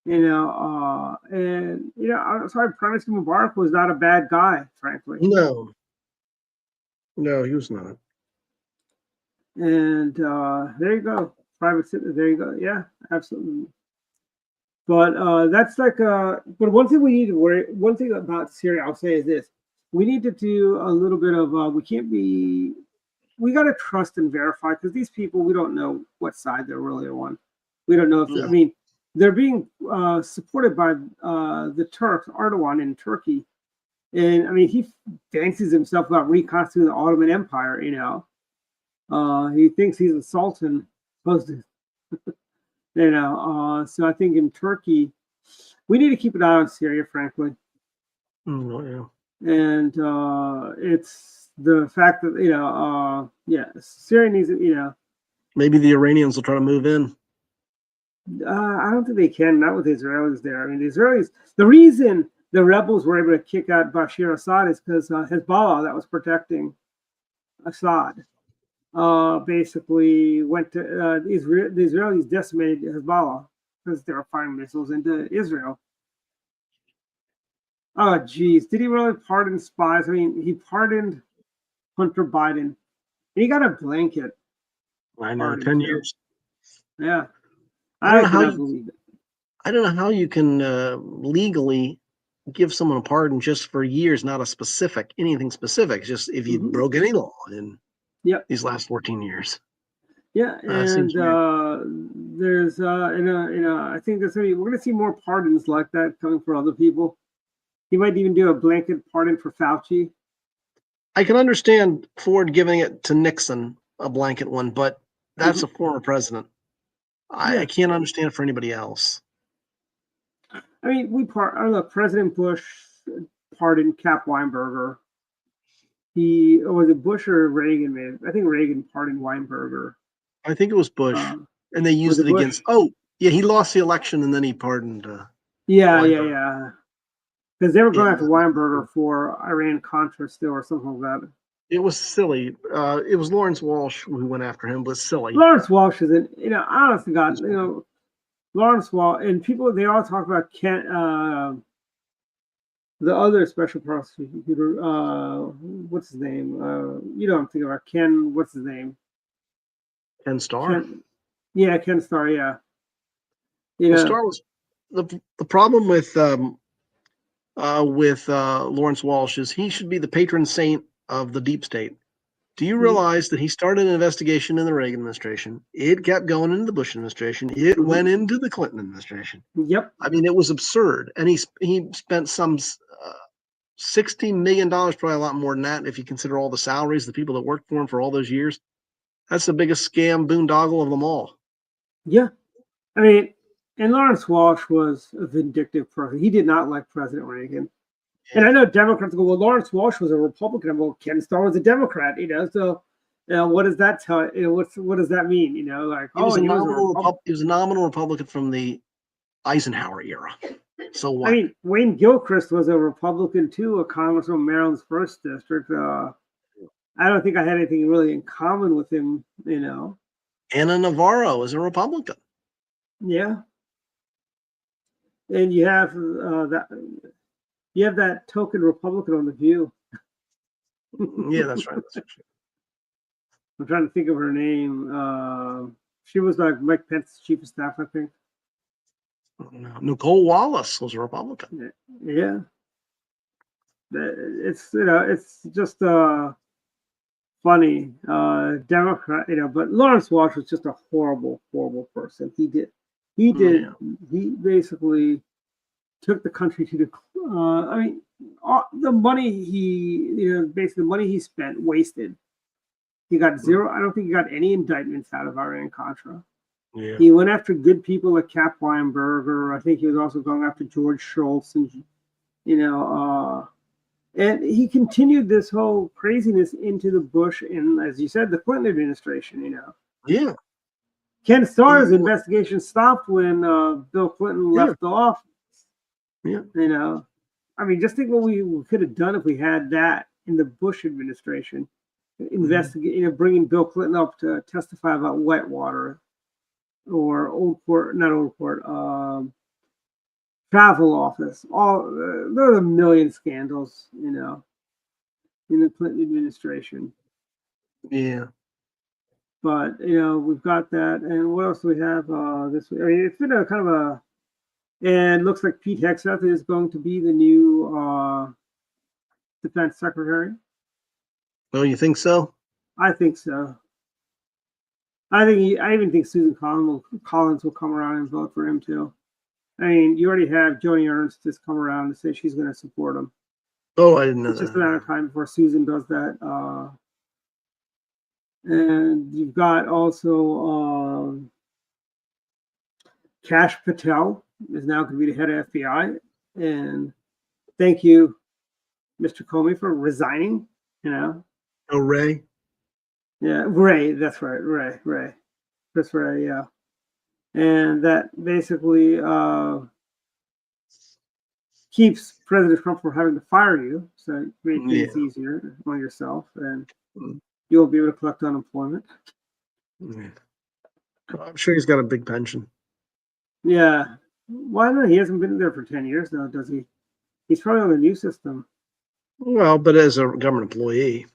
I'm sorry, Prime Minister Mubarak was not a bad guy, frankly. No, he was not. And there you go. There you go. Yeah, absolutely. But that's like but one thing we need to worry, one thing about Syria, I'll say is this. We need to do a little bit of we got to trust and verify, because these people, we don't know what side they're really on. We don't know if, I mean, they're being supported by the Turks, Erdogan in Turkey. And I mean, he fancies himself about reconstituting the Ottoman Empire, he thinks he's a sultan, supposed to, so I think in Turkey, we need to keep an eye on Syria, frankly. And it's the fact that, Syria needs, maybe the Iranians will try to move in. I don't think they can, not with the Israelis there. I mean, the reason the rebels were able to kick out Bashar Assad is because Hezbollah, that was protecting Assad, basically went to the Israelis decimated Hezbollah because they were firing missiles into Israel. Oh, geez. Did he really pardon spies? I mean, he pardoned Hunter Biden. And he got a blanket. I know, 10 years. Yeah. I cannot believe it. I don't know how you can legally give someone a pardon just for years, not anything specific. Just if you broke any law in these last 14 years. Yeah, and there's I think we're gonna see more pardons like that coming for other people. He might even do a blanket pardon for Fauci. I can understand Ford giving it to Nixon, a blanket one, but that's a former president. I can't understand it for anybody else. I mean, look, President Bush pardoned Cap Weinberger. Was it Bush or Reagan? Man, I think Reagan pardoned Weinberger. I think it was Bush, and they used it against. Oh, yeah, he lost the election, and then he pardoned. Yeah. Because they were going after Weinberger for Iran-Contra still, or something like that. It was silly. It was Lawrence Walsh who went after him. It was silly. Lawrence Walsh isn't. Honest to God, Lawrence Walsh and people. They all talk about the other special prosecutor. What's his name? I'm thinking about Ken. What's his name? Ken Starr. Ken Starr. Yeah. Starr was the problem with Lawrence Walsh is he should be the patron saint of the deep state. Do you realize that he started an investigation in the Reagan administration? It kept going into the Bush administration. It went into the Clinton administration. Yep. I mean, it was absurd, and he spent some $16 million, probably a lot more than that if you consider all the salaries, the people that worked for him for all those years. That's the biggest scam boondoggle of them all. Yeah. I mean, and Lawrence Walsh was a vindictive person. He did not like President Reagan. Yeah. And I know Democrats go, well, Lawrence Walsh was a Republican. Well, Ken Starr was a Democrat, so what does that tell you? What does that mean? He was a nominal Republican from the Eisenhower era. So what? I mean, Wayne Gilchrist was a Republican too, a congressman from Maryland's first district. I don't think I had anything really in common with him, Anna Navarro is a Republican. Yeah. And you have that token Republican on The View. Yeah, that's right. I'm trying to think of her name. She was like Mike Pence's chief of staff, I think. Nicole Wallace was a Republican. Yeah. It's just funny, Democrat, but Lawrence Walsh was just a horrible, horrible person. He basically took the country to the, the money basically the money he spent wasted. He got zero. I don't think he got any indictments out of Iran-Contra. Yeah. He went after good people like Cap Weinberger. I think he was also going after George Shultz and, and he continued this whole craziness into the Bush and, as you said, the Clinton administration, Yeah. Ken Starr's investigation stopped when Bill Clinton left the office. Yeah. Just think what we could have done if we had that in the Bush administration. Investigate, bringing Bill Clinton up to testify about Wetwater or travel office. There are a million scandals, in the Clinton administration. Yeah. But we've got that, and what else do we have this week? I mean, it's been a kind of and it looks like Pete Hegseth is going to be the new defense secretary. Oh, you think so? I think so. I even think Susan Collins will come around and vote for him too. I mean, you already have Joni Ernst just come around and say she's going to support him. Oh, I didn't know it's that. Just a matter of time before Susan does that. And you've got also Kash Patel is now going to be the head of FBI. And thank you, Mr. Comey, for resigning. Oh, Ray. Yeah, Ray. That's right, Ray. Chris Ray. Yeah, and that basically keeps President Trump from having to fire you, so it makes things easier on yourself, and you won't be able to collect unemployment. Yeah. I'm sure he's got a big pension. Yeah. Why not? He hasn't been there for 10 years now, does he? He's probably on the new system. Well, but as a government employee.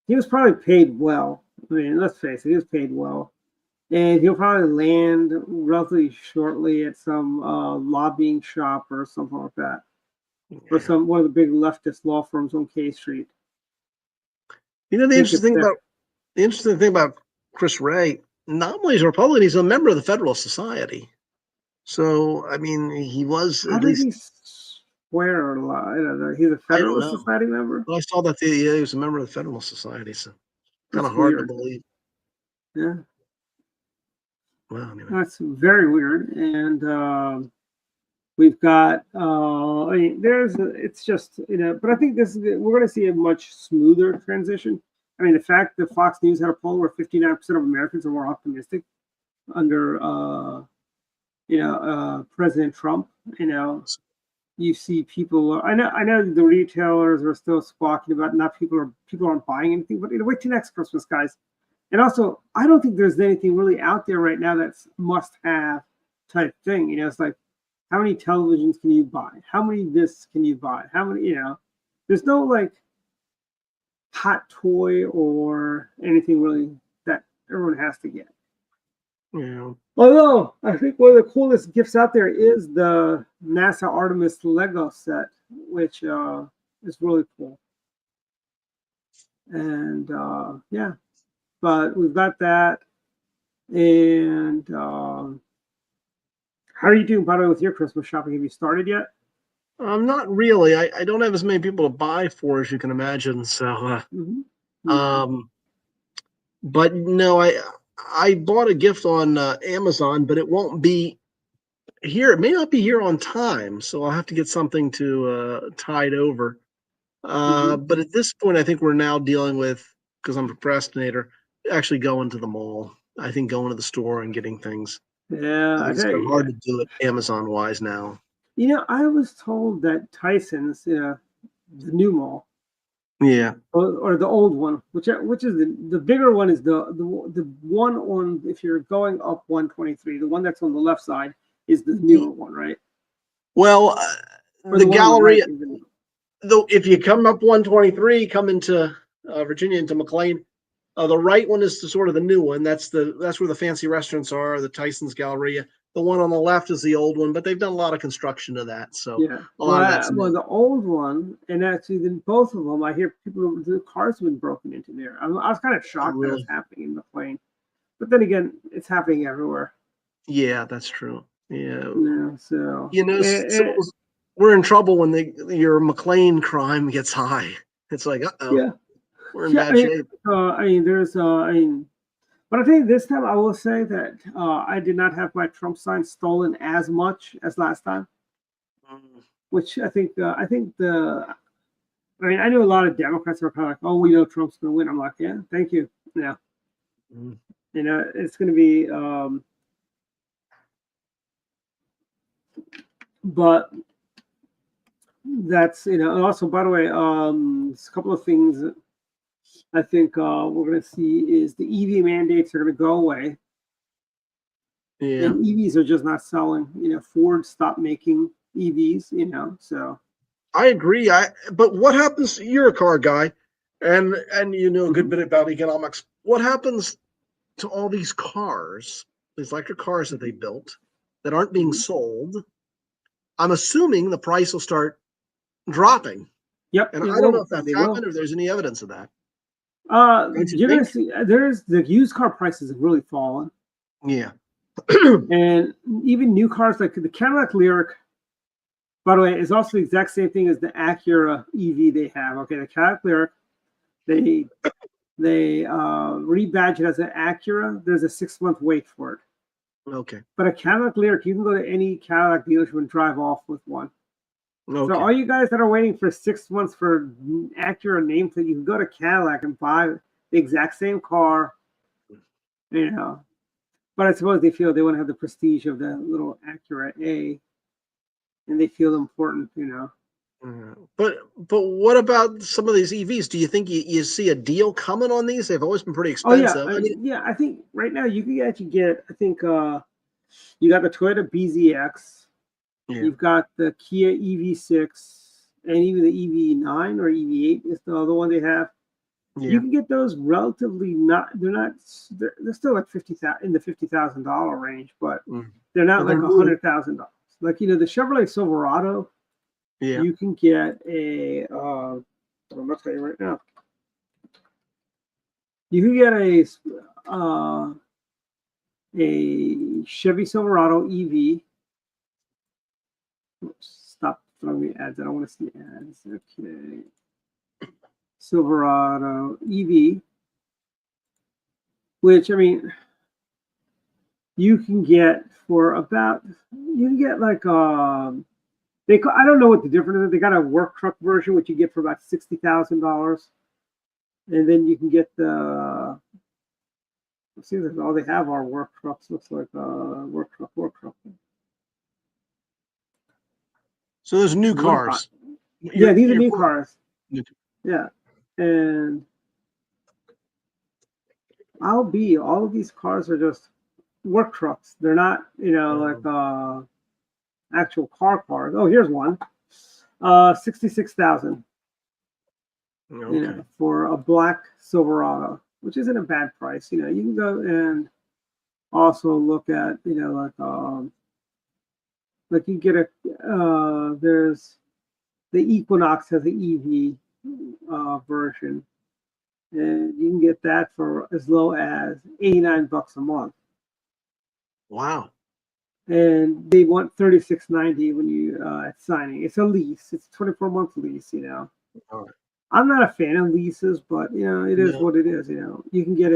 He was probably paid well. I mean, let's face it, he was paid well. And he'll probably land relatively shortly at some lobbying shop or something like that. for one of the big leftist law firms on K Street. You know, the interesting thing about Chris Wray, nominally he's a Republican, he's a member of the Federalist Society. So, I mean, he was How at did least. he swear a lot? I don't know. He's a Federalist Society member? Well, I saw that he was a member of the Federalist Society, so kind of That's hard weird. to believe. Yeah. Well, anyway. That's very weird. And we've got, I mean, it's just, but I think we're going to see a much smoother transition. I mean, the fact that Fox News had a poll where 59% of Americans are more optimistic under, President Trump, you see people. I know the retailers are still squawking about people aren't buying anything, but wait till next Christmas, guys. And also, I don't think there's anything really out there right now that's must-have type thing. It's like, how many televisions can you buy? How many discs can you buy? How many? There's no like hot toy or anything really that everyone has to get. Yeah. Although I think one of the coolest gifts out there is the NASA Artemis Lego set, which is really cool. And yeah, but we've got that. And how are you doing, by the way, with your Christmas shopping? Have you started yet? Not really. I don't have as many people to buy for, as you can imagine. So, but no, I bought a gift on Amazon, but it won't be here. It may not be here on time, so I'll have to get something to tide over. But at this point, I think we're now dealing with, because I'm a procrastinator, actually going to the mall. I think going to the store and getting things. Yeah, It's hard to do it Amazon-wise now. I was told that Tyson's, the new mall, Yeah, or the old one, which is the bigger one, is the one on, if you're going up 123, the one that's on the left side is the newer one, right? Well, the Galleria. Right, Though, if you come up 123, come into Virginia, into McLean, the right one is sort of the new one. That's where the fancy restaurants are, the Tyson's Galleria. The one on the left is the old one, but they've done a lot of construction to that. So yeah, well, the old one, and actually, then both of them, I hear the cars have been broken into there. I was kind of shocked that it's happening in McLean, but then again, it's happening everywhere. Yeah, that's true. Yeah, so we're in trouble when your McLean crime gets high. It's like, we're in bad shape. But I think this time I will say that I did not have my Trump sign stolen as much as last time, which I know a lot of Democrats are kind of like, oh, we know Trump's going to win. I'm like, yeah, thank you. Yeah. It's going to be, but that's, and also, by the way, a couple of things that I think we're going to see is the EV mandates are going to go away. Yeah. And EVs are just not selling. Ford stopped making EVs, so. I agree. But what happens, you're a car guy, and you know a good bit about economics. What happens to all these cars, these electric cars that they built that aren't being sold? I'm assuming the price will start dropping. Yep. And I don't know if that's happened or there's any evidence of that. You're going to see, the used car prices have really fallen. Yeah. And even new cars like the Cadillac Lyriq, by the way, is also the exact same thing as the Acura EV they have. Okay, the Cadillac Lyriq, they rebadge it as an Acura. There's a 6-month wait for it. Okay. But a Cadillac Lyriq, you can go to any Cadillac dealership and drive off with one. Okay. So all you guys that are waiting for 6 months for Acura nameplate, you can go to Cadillac and buy the exact same car, But I suppose they feel they want to have the prestige of the little Acura A, and they feel important, But what about some of these EVs? Do you think you see a deal coming on these? They've always been pretty expensive. Oh yeah, I think right now you can actually get. I think you got the Toyota BZX. Yeah. You've got the Kia EV6 and even the EV9 or EV8 is the other one they have. Yeah. You can get those relatively they're still like in the $50,000 range, but they're not like $100,000. Like the Chevrolet Silverado Yeah. you can get a. I'm gonna tell you right now. You can get a Chevy Silverado EV. Oops, stop throwing me ads. I don't want to see ads. Okay. Silverado EV, which I mean, you can get for about you can get like I don't know what the difference is. They got a work truck version which you get for about $60,000, and then you can get the. It seems like all they have are work trucks. Looks like work truck. So those new cars. Yeah, these are new cars. New. Yeah, and all of these cars are just work trucks. They're not, like actual cars. Oh, here's one. 66,000. Okay. For a black Silverado, which isn't a bad price. You can go and also look at, like you get there's the Equinox has the EV version, and you can get that for as low as $89 a month. Wow. And they want $36.90 when you at signing. It's a lease. It's a 24-month lease. All right. I'm not a fan of leases, but it is what it is. You can get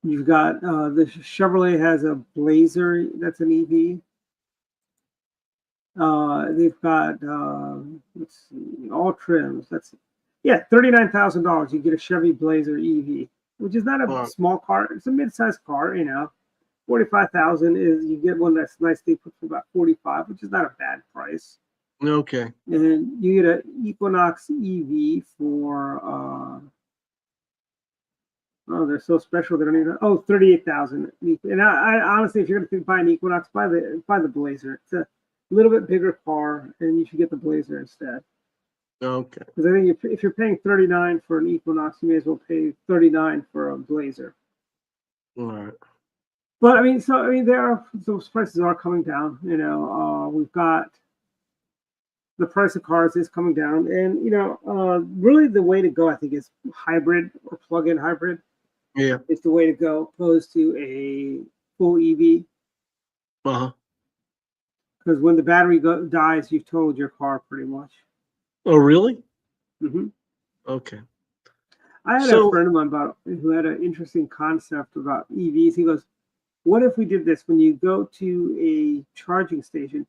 you've got the Chevrolet has a Blazer that's an EV. They've got let's see, all trims. That's $39,000. You get a Chevy Blazer EV, which is not a small car. It's a mid-sized car. 45,000 is you get one that's nicely put for about 45, which is not a bad price. Okay. And you get an Equinox EV for they're so special they don't even 38,000. And I honestly, if you're going to buy an Equinox, buy the Blazer. It's a little bit bigger car, and you should get the Blazer instead. Okay. Because I think if you're paying 39 for an Equinox, you may as well pay 39 for a Blazer. All right. But those prices are coming down. We've got the price of cars is coming down, and really the way to go, I think, is hybrid or plug-in hybrid. Yeah. It's the way to go, opposed to a full EV. Because when the battery dies, you've totaled your car pretty much. Oh, really? Mm-hmm. Okay. I had a friend of mine who had an interesting concept about EVs. He goes, "What if we did this? When you go to a charging station,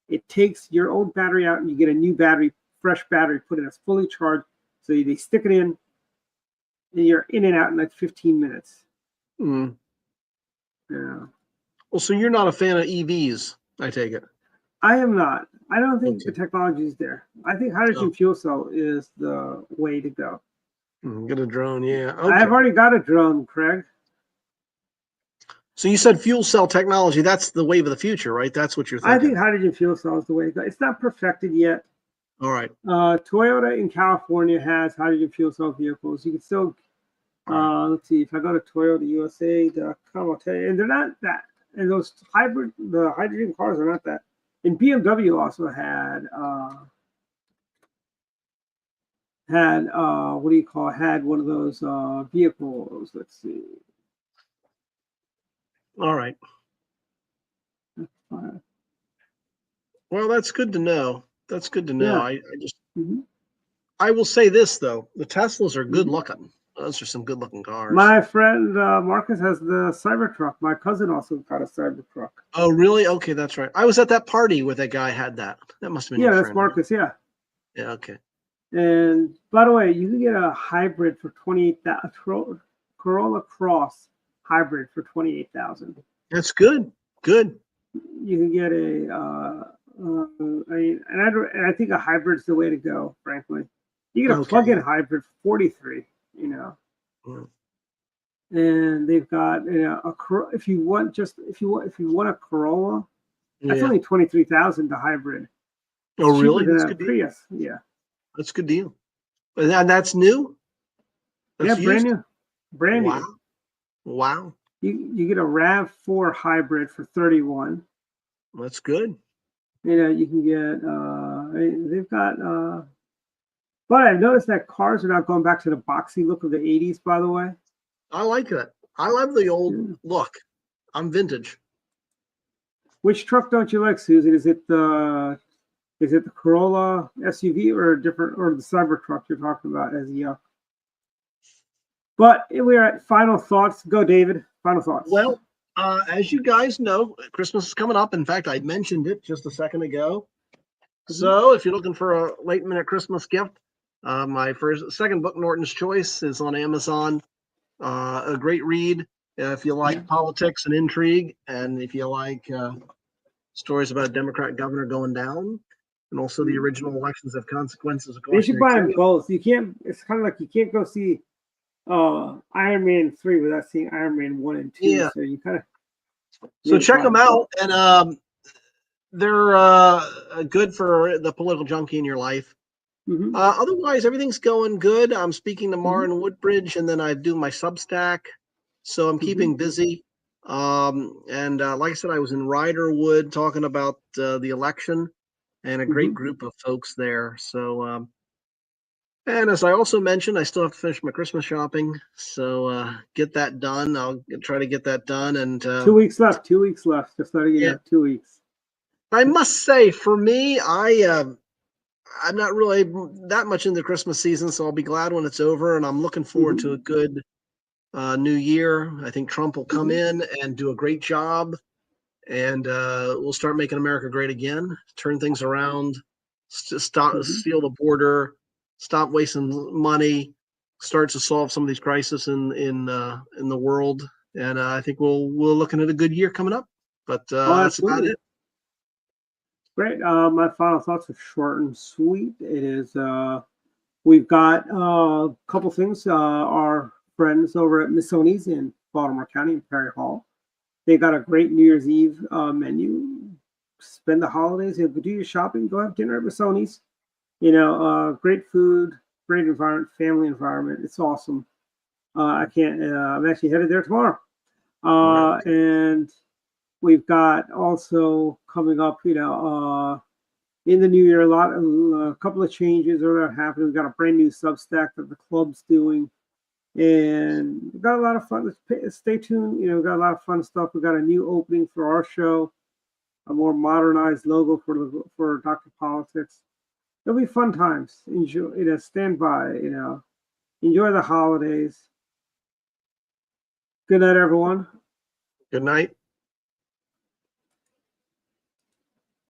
it takes your old battery out and you get a new battery, fresh battery, put in, it's fully charged. So they stick it in, and you're in and out in like 15 minutes." Mm. Yeah. Well, so you're not a fan of EVs, I take it. I am not. I don't think the technology is there. I think hydrogen fuel cell is the way to go. Get a drone, yeah. Okay. I've already got a drone, Craig. So you said fuel cell technology, that's the wave of the future, right? That's what you're thinking. I think hydrogen fuel cell is the way to go. It's not perfected yet. All right. Toyota in California has hydrogen fuel cell vehicles. You can still, let's see, if I go to ToyotaUSA.com, I'll tell you, and they're not that. And the hydrogen cars are not that. And BMW also had one of those vehicles. Let's see. All right. Well, that's good to know. That's good to know. Yeah. I will say this though: the Teslas are good looking. Those are some good looking cars. My friend Marcus has the Cybertruck. My cousin also got a Cybertruck. Oh, really? Okay, that's right. I was at that party where that guy had that. That must have been your that's friend, Marcus. Right? Yeah. Yeah. Okay. And by the way, you can get a hybrid for 28,000. Corolla Cross hybrid for 28,000. That's good. Good. You can get I think a hybrid is the way to go. Frankly, you get a plug-in hybrid for 43. And they've got if you want a Corolla, that's only 23,000 the hybrid. Oh, really? That's good Prius. Yeah, that's a good deal. And that's new. That's brand new. Wow. You get a RAV4 hybrid for 31. That's good. You can get, they've got, but I've noticed that cars are not going back to the boxy look of the 80s, by the way. I like that. I love the old Yeah. look. I'm vintage. Which truck don't you like, Susan? Is it the Corolla SUV or a different, or the Cybertruck you're talking about as a But we're at final thoughts. Go, David. Final thoughts. Well, as you guys know, Christmas is coming up. In fact, I mentioned it just a second ago. So if you're looking for a late minute Christmas gift, my second book, Norton's Choice, is on Amazon. A great read if you like politics and intrigue, and if you like stories about a Democrat governor going down, and also the original Elections Have Consequences. They should buy them both. You can't. It's kind of like you can't go see Iron Man 3 without seeing Iron Man 1 and 2. Yeah. So you kind of. So check them out, and they're good for the political junkie in your life. Mm-hmm. Otherwise, everything's going good. I'm speaking tomorrow in Woodbridge, and then I do my Substack, so I'm keeping busy. And like I said, I was in Riderwood talking about the election, and a great group of folks there. So, and as I also mentioned, I still have to finish my Christmas shopping, so get that done. I'll try to get that done. And 2 weeks left. 2 weeks left. Just letting you know. 2 weeks. I must say, for me, I'm not really that much into Christmas season, so I'll be glad when it's over, and I'm looking forward to a good new year. I think Trump will come in and do a great job, and we'll start making America great again, turn things around, stop steal the border, stop wasting money, start to solve some of these crises in the world, and I think we're looking at a good year coming up. But that's about it. Great. My final thoughts are short and sweet. It is we've got a couple things. Our friends over at Missoni's in Baltimore County in Perry Hall, they got a great New Year's Eve menu. Spend the holidays, do your shopping, go have dinner at Missoni's. Great food, great environment, family environment. It's awesome. I'm actually headed there tomorrow. And we've got also coming up, in the new year, a couple of changes are happening. We've got a brand new Substack that the club's doing, and we've got a lot of fun. Stay tuned. We've got a lot of fun stuff. We've got a new opening for our show, a more modernized logo for Dr. Politics. It'll be fun times. Enjoy, stand by, enjoy the holidays. Good night, everyone. Good night.